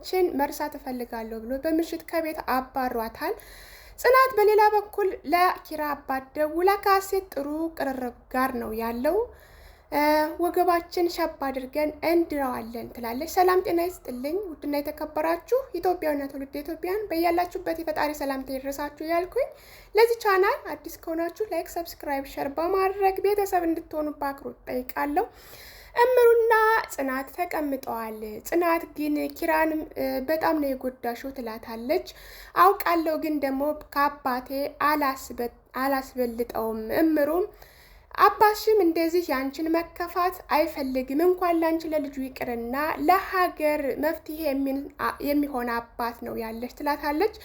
ችን መርሳት እፈልጋለሁ ብሎ በምሽት ከቤት አባሯታል። ጽናት በሌላ በኩል ለኪራ አባት ደውላ ካሴት ጥሩ ቅርርብ ጋር ነው ያለው፣ ወገባችን ሸብ አድርገን እንድረዋለን ትላለች። ሰላም ጤና ይስጥልኝ ውድና የተከበራችሁ ኢትዮጵያውያንና ትውልደ ኢትዮጵያን በያላችሁበት የፈጣሪ ሰላምታ ይድረሳችሁ ያልኩኝ። ለዚህ ቻናል አዲስ ከሆናችሁ ላይክ፣ ሰብስክራይብ፣ ሼር በማድረግ ቤተሰብ እንድትሆኑ በአክብሮት ጠይቃለሁ። እምሩና ጽናት ተቀምጠዋል። ጽናት ግን ኪራን በጣም ነው የጎዳሽው ትላታለች። አውቃለሁ ግን ደግሞ ከአባቴ አላስበልጠውም። እምሩም አባሽም እንደዚህ ያንቺን መከፋት አይፈልግም፣ እንኳን ላንቺ ለልጁ ይቅርና ለሀገር መፍትሄ የሚሆን አባት ነው ያለሽ ትላታለች።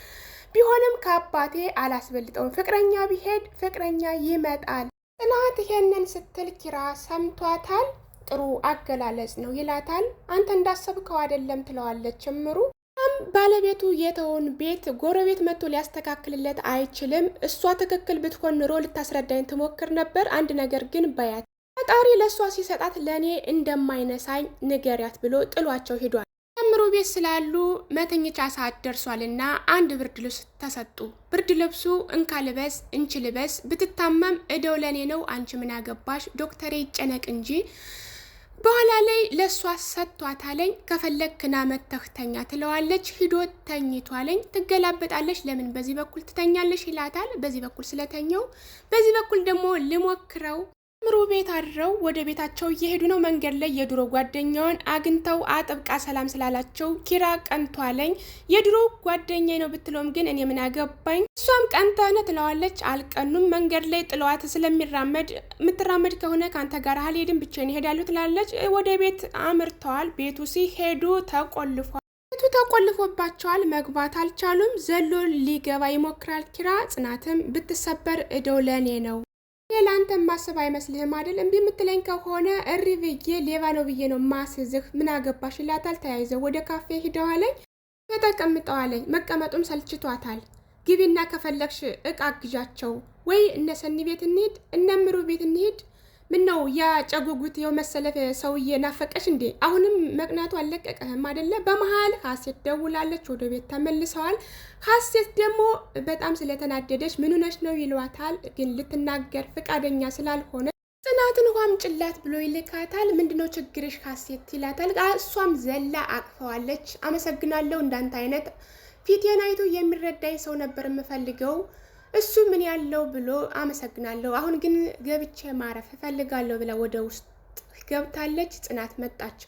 ቢሆንም ከአባቴ አላስበልጠውም፣ ፍቅረኛ ቢሄድ ፍቅረኛ ይመጣል። ጽናት ይሄንን ስትል ኪራ ሰምቷታል። ጥሩ አገላለጽ ነው ይላታል። አንተ እንዳሰብከው አይደለም ትለዋለች እምሩ። ባለቤቱ የተውን ቤት ጎረቤት መጥቶ ሊያስተካክልለት አይችልም። እሷ ትክክል ብትሆን ኑሮ ልታስረዳኝ ትሞክር ነበር። አንድ ነገር ግን በያት፣ ፈጣሪ ለእሷ ሲሰጣት ለእኔ እንደማይነሳኝ ንገሪያት ብሎ ጥሏቸው ሄዷል። እምሩ ቤት ስላሉ መተኛቻ ሰዓት ደርሷልና አንድ ብርድ ልብስ ተሰጡ። ብርድ ልብሱ እንካ ልበስ እንቺ ልበስ፣ ብትታመም እደው ለእኔ ነው፣ አንቺ ምን አገባሽ፣ ዶክተሬ ይጨነቅ እንጂ በኋላ ላይ ለሷ ሰጥቷታለኝ። ከፈለክና መተክተኛ ትለዋለች። ሂዶ ተኝቷለኝ። ትገላበጣለች። ለምን በዚህ በኩል ትተኛለሽ ይላታል። በዚህ በኩል ስለተኛው በዚህ በኩል ደግሞ ልሞክረው። እምሩ ቤት አድረው ወደ ቤታቸው እየሄዱ ነው። መንገድ ላይ የድሮ ጓደኛዋን አግኝተው አጥብቃ ሰላም ስላላቸው ኪራ ቀንቷለኝ። የድሮ ጓደኛዬ ነው ብትለውም ግን እኔ ምን አገባኝ፣ እሷም ቀንተነ ትለዋለች። አልቀኑም። መንገድ ላይ ጥለዋት የምትራመድ ከሆነ ከአንተ ጋር አልሄድም ብቻዬን እሄዳለሁ ትላለች። ወደ ቤት አምርተዋል። ቤቱ ሲሄዱ ተቆልፏል። ቤቱ ተቆልፎባቸዋል። መግባት አልቻሉም። ዘሎ ሊገባ ይሞክራል ኪራ። ጽናትም ብትሰበር እደው ለእኔ ነው፣ ለአንተ ማሰብ አይመስልህም አይደል? እምቢ የምትለኝ ከሆነ እሪ ብዬ ሌባ ነው ብዬ ነው ማስዝህ፣ ምን አገባሽ ይላታል። ተያይዘው ወደ ካፌ ሂደዋለኝ። ተቀምጠዋለኝ። መቀመጡም ሰልችቷታል። ግቢና ከፈለግሽ እቃ አግዣቸው፣ ወይ እነ ሰኒ ቤት እንሂድ፣ እነ እምሩ ቤት እንሂድ። ምን ነው ያጨጉጉት የመሰለ ሰውዬ ናፈቀሽ እንዴ? አሁንም መቅናቱ አለቀቀህም አይደለ? በመሃል ሀሴት ደውላለች። ወደ ቤት ተመልሰዋል። ሀሴት ደግሞ በጣም ስለተናደደች ምን ሆነሽ ነው ይሏታል። ግን ልትናገር ፍቃደኛ ስላልሆነ ጽናትን ውሃም ጭላት ብሎ ይልካታል። ምንድነው ችግርሽ ሀሴት ይላታል። እሷም ዘላ አቅፈዋለች። አመሰግናለሁ፣ እንዳንተ አይነት ፊቴን አይቶ የሚረዳኝ ሰው ነበር የምፈልገው፣ እሱ ምን ያለው ብሎ አመሰግናለሁ፣ አሁን ግን ገብቼ ማረፍ እፈልጋለሁ ብላ ወደ ውስጥ ገብታለች። ጽናት መጣች።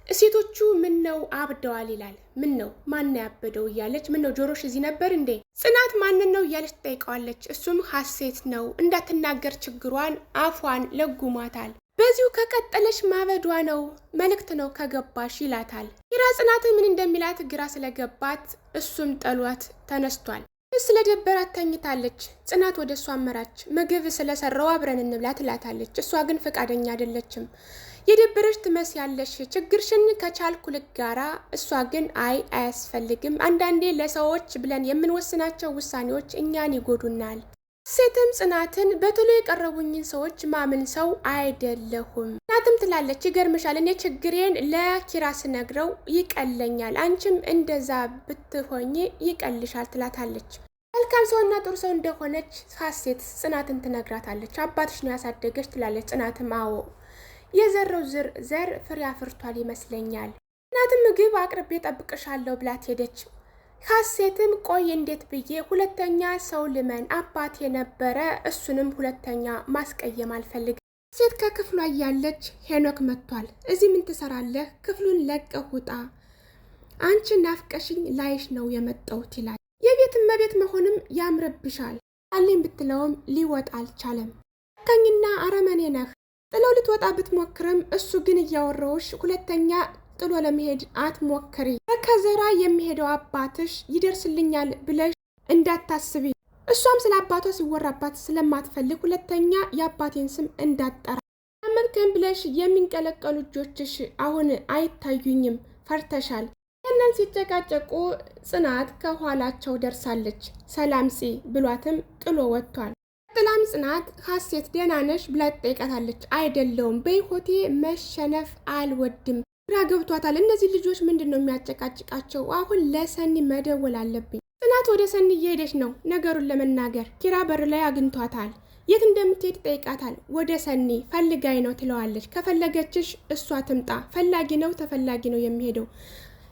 ሴቶቹ ምን ነው አብደዋል ይላል። ምን ነው ማን ያበደው እያለች፣ ምን ነው ጆሮሽ እዚህ ነበር እንዴ? ጽናት ማን ነው እያለች ትጠይቀዋለች። እሱም ሀሴት ነው፣ እንዳትናገር ችግሯን አፏን ለጉሟታል። በዚሁ ከቀጠለች ማበዷ ነው፣ መልእክት ነው ከገባሽ ይላታል። ኪራ ጽናትን ምን እንደሚላት ግራ ስለገባት እሱም ጠሏት ተነስቷል። ስለደበራት ተኝታለች። ጽናት ወደ እሷ አመራች። ምግብ ስለሰራው አብረን እንብላ ትላታለች። እሷ ግን ፈቃደኛ አይደለችም። የደበረሽ ትመስያለሽ፣ ችግርሽን ከቻልኩ ልጋራ። እሷ ግን አያስፈልግም፣ አንዳንዴ ለሰዎች ብለን የምንወስናቸው ውሳኔዎች እኛን ይጎዱናል። ሴትም ጽናትን በቶሎ የቀረቡኝን ሰዎች ማምን ሰው አይደለሁም። ጽናትም ትላለች፣ ይገርምሻል፣ እኔ ችግሬን ለኪራ ስነግረው ይቀለኛል፣ አንቺም እንደዛ ብትሆኝ ይቀልሻል ትላታለች። መልካም ሰውና ጥሩ ሰው እንደሆነች ሀሴት ጽናትን ትነግራታለች። አባትሽ ነው ያሳደገች ትላለች። ጽናትም አዎ፣ የዘረው ዘር ፍሬ አፍርቷል ይመስለኛል። ጽናትም ምግብ አቅርቤ ጠብቅሻለሁ ብላት ሄደች። ሀሴትም ቆይ እንዴት ብዬ ሁለተኛ ሰው ልመን፣ አባቴ ነበረ፣ እሱንም ሁለተኛ ማስቀየም አልፈልግም። ሀሴት ከክፍሏ እያለች ሄኖክ መጥቷል። እዚህ ምን ትሰራለህ? ክፍሉን ለቀህ ውጣ፣ አንቺ ናፍቀሽኝ ላይሽ ነው የመጣሁት ይላል። የቤት እመቤት መሆንም ያምርብሻል አለኝ ብትለውም ሊወጣ አልቻለም። ከኝና አረመኔ ነህ። ጥለው ልትወጣ ብትሞክርም እሱ ግን እያወራውሽ ሁለተኛ ጥሎ ለመሄድ አትሞክሪ፣ ከዘራ የሚሄደው አባትሽ ይደርስልኛል ብለሽ እንዳታስቢ። እሷም ስለ አባቷ ሲወራባት ስለማትፈልግ ሁለተኛ የአባቴን ስም እንዳጠራ። አመልከን ብለሽ የሚንቀለቀሉ እጆችሽ አሁን አይታዩኝም፣ ፈርተሻል። ያንን ሲጨቃጨቁ ጽናት ከኋላቸው ደርሳለች። ሰላም ፂ ብሏትም ጥሎ ወጥቷል። ጥላም ጽናት ሀሴት ደህና ነሽ ብላ ትጠይቃታለች። አይደለውም፣ በህይወቴ መሸነፍ አልወድም፣ ግራ ገብቷታል። እነዚህ ልጆች ምንድነው የሚያጨቃጭቃቸው? አሁን ለሰኒ መደወል አለብኝ። ጽናት ወደ ሰኒ እየሄደች ነው ነገሩን ለመናገር። ኪራ በር ላይ አግኝቷታል። የት እንደምትሄድ ጠይቃታል። ወደ ሰኒ ፈልጋይ ነው ትለዋለች። ከፈለገችሽ እሷ ትምጣ፣ ፈላጊ ነው ተፈላጊ ነው የሚሄደው።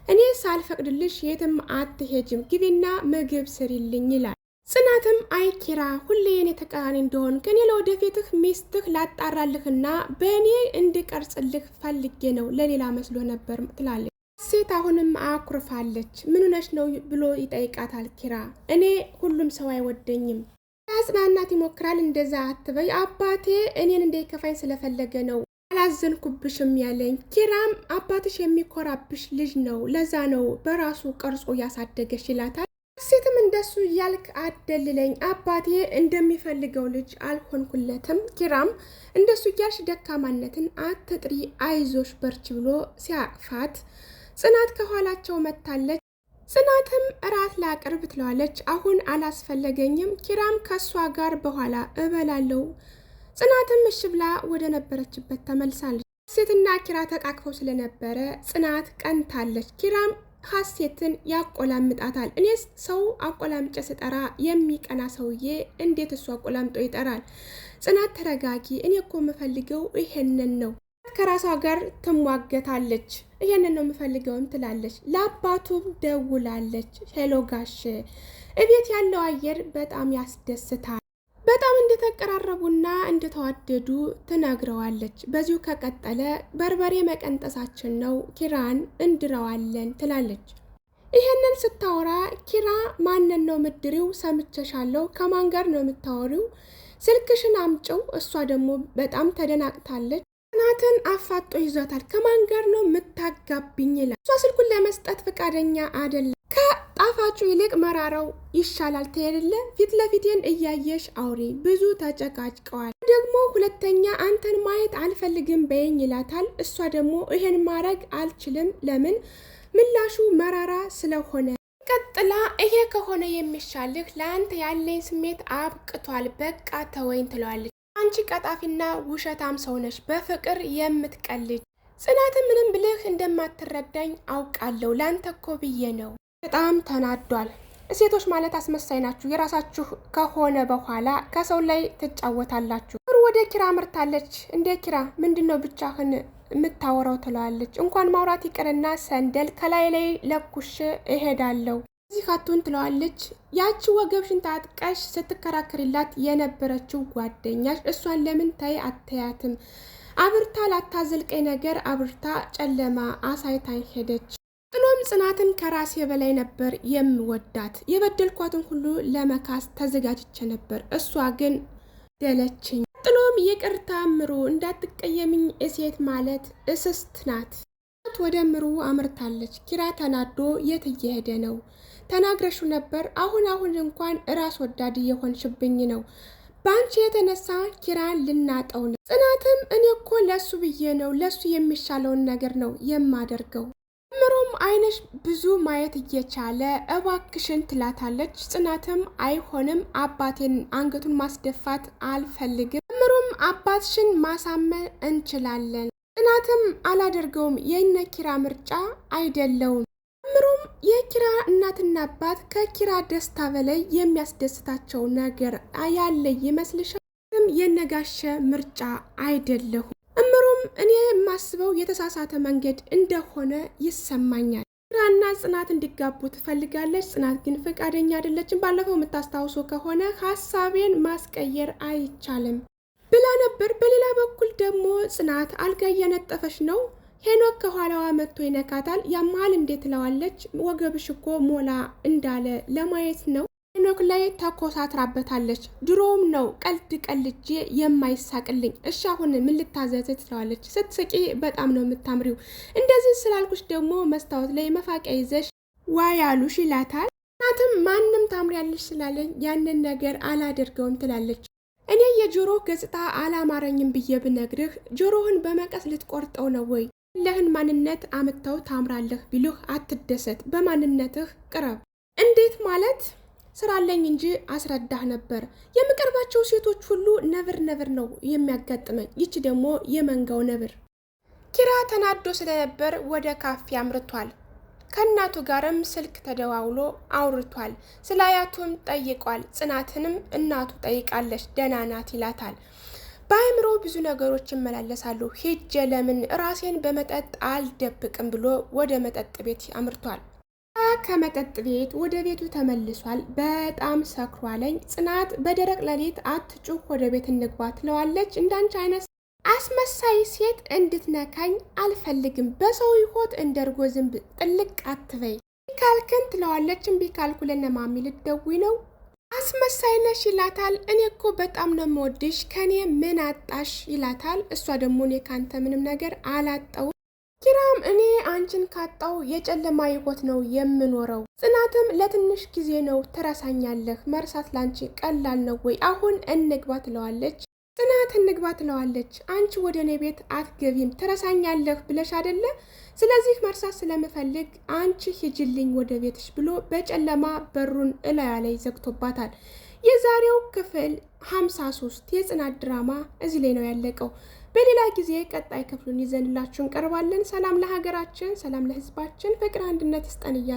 እኔ ሳልፈቅድልሽ የትም አትሄጅም፣ ግቢና ምግብ ስሪልኝ ይላል። ጽናትም አይ ኪራ ሁሌ የኔ ተቃራኒ እንደሆን ከኔ ለወደፊትህ ሚስትህ ላጣራልህና በእኔ እንድቀርጽልህ ፈልጌ ነው፣ ለሌላ መስሎ ነበር ትላለች። ሴት አሁንም አኩርፋለች። ምን ሆነሽ ነው ብሎ ይጠይቃታል ኪራ። እኔ ሁሉም ሰው አይወደኝም። ያጽናናት ይሞክራል። እንደዛ አትበይ፣ አባቴ እኔን እንዳይከፋኝ ስለፈለገ ነው አላዘንኩብሽም ያለኝ። ኪራም አባትሽ የሚኮራብሽ ልጅ ነው፣ ለዛ ነው በራሱ ቀርጾ ያሳደገሽ ይላታል። ሴትም እንደሱ ያልክ አደልለኝ፣ አባቴ እንደሚፈልገው ልጅ አልሆንኩለትም። ኪራም እንደሱ ያልሽ ደካማነትን አትጥሪ፣ አይዞሽ በርች ብሎ ሲያቅፋት ጽናት ከኋላቸው መታለች። ጽናትም እራት ላቅርብ ትለዋለች። አሁን አላስፈለገኝም፣ ኪራም ከሷ ጋር በኋላ እበላለሁ። ጽናትም እሺ ብላ ወደ ነበረችበት ተመልሳለች። ሀሴትና ኪራ ተቃቅፈው ስለነበረ ጽናት ቀንታለች። ኪራም ሀሴትን ያቆላምጣታል። እኔስ ሰው አቆላምጬ ስጠራ የሚቀና ሰውዬ እንዴት እሱ አቆላምጦ ይጠራል? ጽናት ተረጋጊ፣ እኔ እኮ የምፈልገው ይሄንን ነው። ከራሷ ጋር ትሟገታለች። ይሄንን ነው የምፈልገውም ትላለች። ለአባቱም ደውላለች። ሄሎ ጋሽ፣ እቤት ያለው አየር በጣም ያስደስታል። በጣም እንደተቀራረቡና እንደተዋደዱ ትነግረዋለች። በዚሁ ከቀጠለ በርበሬ መቀንጠሳችን ነው፣ ኪራን እንድረዋለን ትላለች። ይሄንን ስታወራ ኪራ ማንን ነው ምድሪው? ሰምቸሻለሁ፣ ከማን ጋር ነው የምታወሪው? ስልክሽን አምጪው። እሷ ደግሞ በጣም ተደናቅታለች። ጽናትን አፋጦ ይዟታል። ከማን ጋር ነው የምታጋብኝ ይላል። እሷ ስልኩን ለመስጠት ፈቃደኛ አይደለም። ከጣፋጩ ይልቅ መራራው ይሻላል ትሄድለ፣ ፊት ለፊቴን እያየሽ አውሪ። ብዙ ተጨቃጭቀዋል። ደግሞ ሁለተኛ አንተን ማየት አልፈልግም በይኝ ይላታል። እሷ ደግሞ ይሄን ማድረግ አልችልም። ለምን? ምላሹ መራራ ስለሆነ። ቀጥላ ይሄ ከሆነ የሚሻልህ ለአንተ ያለኝ ስሜት አብቅቷል፣ በቃ ተወኝ ትለዋለች። አንቺ ቀጣፊና ውሸታም ሰው ነሽ፣ በፍቅር የምትቀልጅ። ጽናትን ምንም ብልህ እንደማትረዳኝ አውቃለሁ፣ ላንተ እኮ ብዬ ነው። በጣም ተናዷል። ሴቶች ማለት አስመሳይ ናችሁ። የራሳችሁ ከሆነ በኋላ ከሰው ላይ ትጫወታላችሁ። ወደ ኪራ ምርታለች። እንደ ኪራ ምንድነው ብቻህን የምታወራው ትለዋለች። እንኳን ማውራት ይቅርና ሰንደል ከላይ ላይ ለኩሽ እሄዳለሁ እዚህ ካቱን ትለዋለች። ያቺ ወገብሽን ታጥቀሽ ስትከራከሪላት የነበረችው ጓደኛሽ እሷን ለምን ታይ አተያትም? አብርታ ላታዘልቀኝ ነገር አብርታ ጨለማ አሳይታኝ ሄደች። ጥሎም ጽናትን ከራሴ በላይ ነበር የምወዳት፣ የበደልኳትን ሁሉ ለመካስ ተዘጋጅቼ ነበር፣ እሷ ግን ደለችኝ። ጥሎም ይቅርታ ምሩ፣ እንዳትቀየምኝ፣ እሴት ማለት እስስት ናት። ወደ ምሩ አምርታለች። ኪራ ተናዶ የት እየሄደ ነው? ተናግረሹ ነበር፣ አሁን እንኳን ራስ ወዳድ እየሆንሽብኝ ነው። በአንቺ የተነሳ ኪራን ልናጠው ነው። ጽናትም እኔ እኮ ለሱ ብዬ ነው፣ ለሱ የሚሻለውን ነገር ነው የማደርገው። ምሩም አይነሽ ብዙ ማየት እየቻለ እባክሽን ትላታለች። ጽናትም አይሆንም፣ አባቴን አንገቱን ማስደፋት አልፈልግም። ምሩም አባትሽን ማሳመን እንችላለን። ጽናትም አላደርገውም፣ የነ ኪራ ምርጫ አይደለውም። ምሩም የኪራ እናትና አባት ከኪራ ደስታ በላይ የሚያስደስታቸው ነገር ያለ ይመስልሻል? የነጋሸ ምርጫ አይደለሁም። እምሩም እኔ የማስበው የተሳሳተ መንገድ እንደሆነ ይሰማኛል። ኪራና ጽናት እንዲጋቡ ትፈልጋለች። ጽናት ግን ፈቃደኛ አይደለችም። ባለፈው የምታስታውሱ ከሆነ ሀሳቤን ማስቀየር አይቻልም ብላ ነበር። በሌላ በኩል ደግሞ ጽናት አልጋ እያነጠፈች ነው። ሄኖክ ከኋላዋ መጥቶ ይነካታል። ያመሃል እንዴት ትለዋለች። ወገብሽ እኮ ሞላ እንዳለ ለማየት ነው። ሄኖክ ላይ ተኮሳትራበታለች። ድሮም ነው ቀልድ ቀልጄ የማይሳቅልኝ። እሺ አሁን ምን ልታዘዝ ትለዋለች። ስትስቂ በጣም ነው የምታምሪው፣ እንደዚህ ስላልኩሽ ደግሞ መስታወት ላይ መፋቂያ ይዘሽ ዋያሉሽ ይላታል። እናትም ማንም ታምሪያለሽ ስላለኝ ያንን ነገር አላደርገውም ትላለች። እኔ የጆሮ ገጽታ አላማረኝም ብዬ ብነግርህ ጆሮህን በመቀስ ልትቆርጠው ነው ወይ? ለህን ማንነት አምጥተው ታምራለህ ቢሉህ አትደሰት፣ በማንነትህ ቅረብ። እንዴት ማለት? ስራለኝ እንጂ አስረዳህ ነበር። የምቀርባቸው ሴቶች ሁሉ ነብር ነው የሚያጋጥመኝ፣ ይቺ ደግሞ የመንጋው ነብር። ኪራ ተናዶ ስለነበር ወደ ካፌ አምርቷል። ከእናቱ ጋርም ስልክ ተደዋውሎ አውርቷል። ስለ አያቱም ጠይቋል። ጽናትንም እናቱ ጠይቃለች፣ ደህና ናት ይላታል። በአእምሮ ብዙ ነገሮች ይመላለሳሉ። ሂጄ ለምን ራሴን በመጠጥ አልደብቅም ብሎ ወደ መጠጥ ቤት አምርቷል። ከመጠጥ ቤት ወደ ቤቱ ተመልሷል። በጣም ሰክሯለኝ። ጽናት በደረቅ ሌሊት አትጩህ፣ ወደ ቤት እንግባ ትለዋለች። እንዳንቺ አይነት አስመሳይ ሴት እንድትነካኝ አልፈልግም። በሰው ሕይወት እንደርጎ ዝንብ ጥልቅ አትበይ ካልክን ትለዋለች። እምቢ ካልኩ ለነማሚ ልትደውይ ነው? አስመሳይ ነሽ ይላታል። እኔ እኮ በጣም ነው የምወድሽ፣ ከኔ ምን አጣሽ ይላታል። እሷ ደግሞ እኔ ካንተ ምንም ነገር አላጣው ኪራም፣ እኔ አንቺን ካጣው የጨለማ ሕይወት ነው የምኖረው። ጽናትም ለትንሽ ጊዜ ነው ትረሳኛለህ፣ መርሳት ላንቺ ቀላል ነው ወይ? አሁን እንግባ ትለዋለች። ጽናት እንግባ ትለዋለች። አንቺ ወደ እኔ ቤት አትገቢም ትረሳኛለህ ብለሽ አይደለ? ስለዚህ መርሳት ስለምፈልግ አንቺ ሂጅልኝ ወደ ቤትሽ ብሎ በጨለማ በሩን እላያ ላይ ዘግቶባታል። የዛሬው ክፍል 53 የጽናት ድራማ እዚህ ላይ ነው ያለቀው። በሌላ ጊዜ ቀጣይ ክፍሉን ይዘንላችሁ እንቀርባለን። ሰላም ለሀገራችን፣ ሰላም ለሕዝባችን፣ ፍቅር አንድነት ይስጠን እያልን